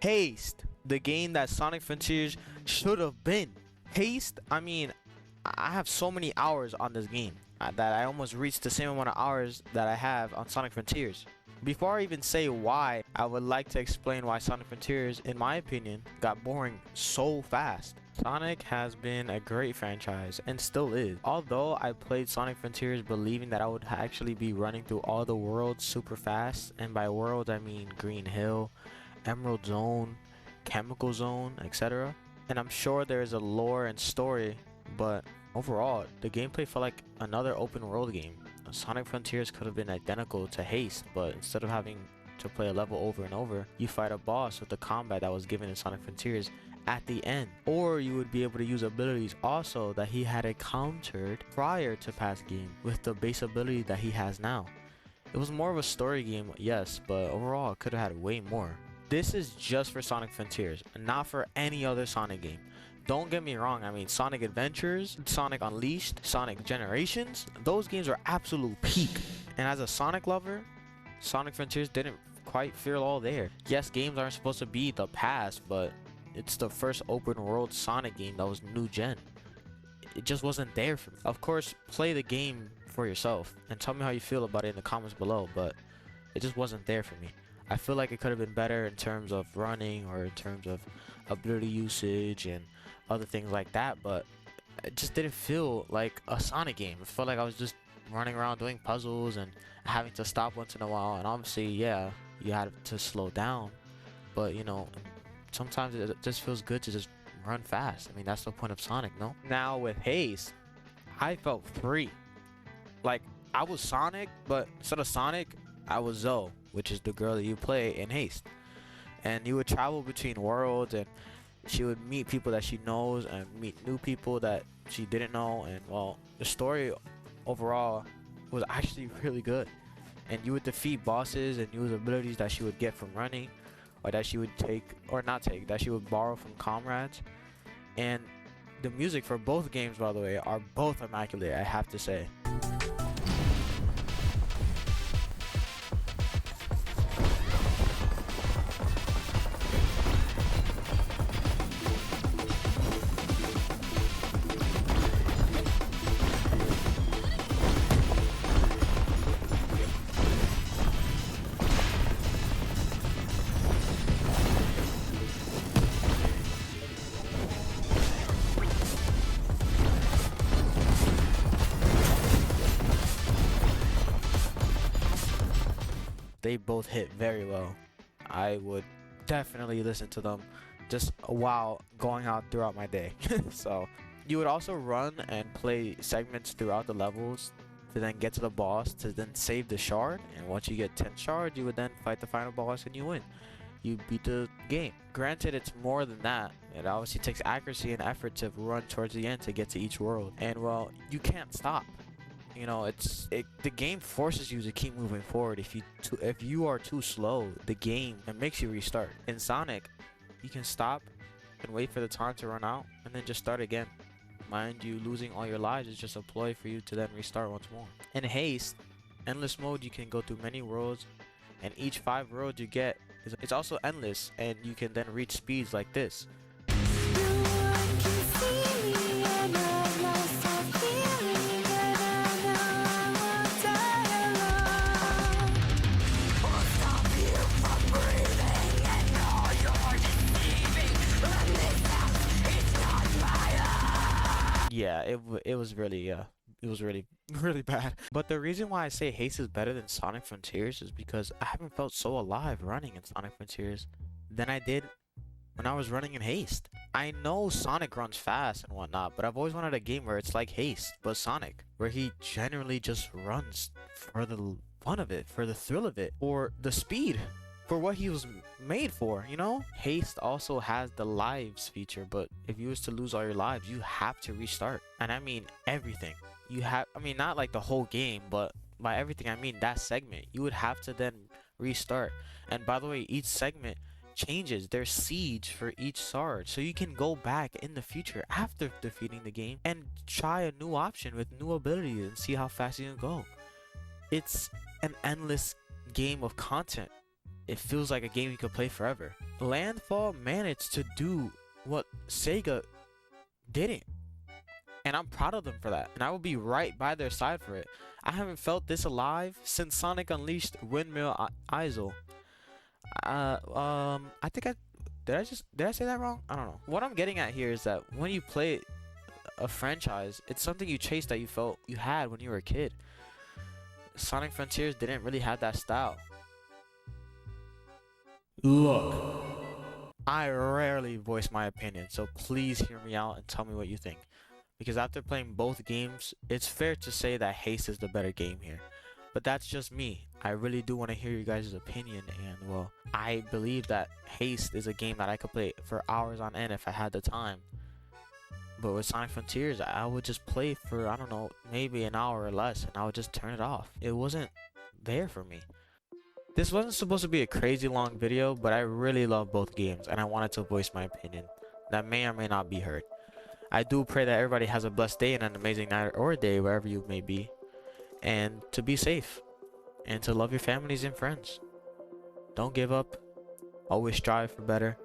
Haste, the game that Sonic Frontiers should have been. Haste, I mean, I have so many hours on this game that I almost reached the same amount of hours that I have on Sonic Frontiers. Before I even say why, I would like to explain why Sonic Frontiers, in my opinion, got boring so fast. Sonic has been a great franchise and still is. Although I played Sonic Frontiers believing that I would actually be running through all the worlds super fast, and by worlds I mean Green Hill, Emerald Zone, Chemical Zone, etc. And I'm sure there's a lore and story, but overall, the gameplay felt like another open world game. Sonic Frontiers could have been identical to Haste, but instead of having to play a level over and over, you fight a boss with the combat that was given in Sonic Frontiers at the end. Or you would be able to use abilities also that he had encountered prior to past game with the base ability that he has now. It was more of a story game, yes, but overall it could have had way more. This is just for Sonic Frontiers, not for any other Sonic game. Don't get me wrong, I mean Sonic Adventures, Sonic Unleashed, Sonic Generations, those games are absolute peak. And as a Sonic lover, Sonic Frontiers didn't quite feel all there. Yes, games aren't supposed to be the past, but it's the first open world Sonic game that was new gen. It just wasn't there for me. Of course, play the game for yourself and tell me how you feel about it in the comments below, but it just wasn't there for me. I feel like it could have been better in terms of running or in terms of ability usage and other things like that, but it just didn't feel like a Sonic game. It felt like I was just running around doing puzzles and having to stop once in a while, and obviously, yeah, you had to slow down, but you know, sometimes it just feels good to just run fast. I mean, that's the point of Sonic, no? Now with Haste, I felt free. Like, I was Sonic, but instead of Sonic, I was Zoe, which is the girl that you play in Haste. And you would travel between worlds, and she would meet people that she knows and meet new people that she didn't know. And well, the story overall was actually really good. And you would defeat bosses and use abilities that she would get from running, or that she would take or not take, that she would borrow from comrades. And the music for both games, by the way, are both immaculate, I have to say. They both hit very well. I would definitely listen to them just while going out throughout my day. So you would also run and play segments throughout the levels to then get to the boss, to then save the shard, and once you get 10 shards, you would then fight the final boss and you win. You beat the game. Granted, it's more than that. It obviously takes accuracy and effort to run towards the end to get to each world, and well, you can't stop. You know, the game forces you to keep moving forward. If you are too slow, the game, it makes you restart. In Sonic, you can stop and wait for the time to run out and then just start again. Mind you, losing all your lives is just a ploy for you to then restart once more. In Haste, endless mode, you can go through many worlds, and each 5 worlds you get, it's also endless, and you can then reach speeds like this. Yeah, it was really really bad. But the reason why I say Haste is better than Sonic Frontiers is because I haven't felt so alive running in Sonic Frontiers than I did when I was running in Haste. I know Sonic runs fast and whatnot, but I've always wanted a game where it's like Haste, but Sonic, where he generally just runs for the fun of it, for the thrill of it, or the speed, for what he was made for, you know? Haste also has the lives feature, but if you was to lose all your lives, you have to restart. And I mean everything. I mean, not like the whole game, but by everything, I mean that segment. You would have to then restart. And by the way, each segment changes. There's siege for each sword, so you can go back in the future after defeating the game and try a new option with new abilities and see how fast you can go. It's an endless game of content. it feels like a game you could play forever. Landfall managed to do what Sega didn't, and I'm proud of them for that, and I will be right by their side for it. I haven't felt this alive since Sonic Unleashed Windmill Isle. I think did I say that wrong? I don't know. What I'm getting at here is that when you play a franchise, it's something you chase that you felt you had when you were a kid. Sonic Frontiers didn't really have that style. Look, I rarely voice my opinion, so please hear me out and tell me what you think. Because after playing both games, it's fair to say that Haste is the better game here. But that's just me. I really do want to hear you guys' opinion, and well, I believe that Haste is a game that I could play for hours on end if I had the time. But with Sonic Frontiers, I would just play for, I don't know, maybe an hour or less, and I would just turn it off. It wasn't there for me. This wasn't supposed to be a crazy long video, but I really love both games, and I wanted to voice my opinion. That may or may not be heard. I do pray that everybody has a blessed day and an amazing night or day wherever you may be, and to be safe, and to love your families and friends. Don't give up. Always strive for better.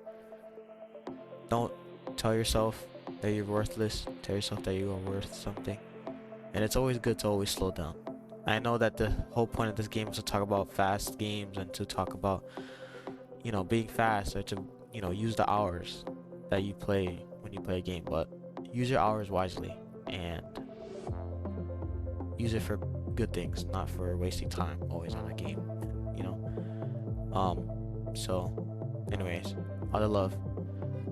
Don't tell yourself that you're worthless. Tell yourself that you are worth something. And it's always good to always slow down. I know that the whole point of this game is to talk about fast games and to talk about, you know, being fast, or to, you know, use the hours that you play when you play a game, but use your hours wisely and use it for good things, not for wasting time always on a game, you know. So anyways, all the love,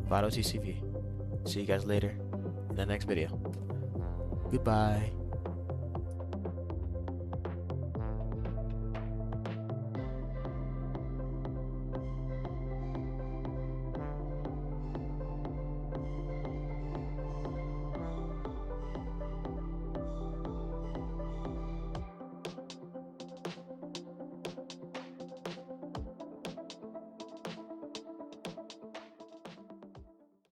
VitalTCV. See you guys later in the next video. Goodbye.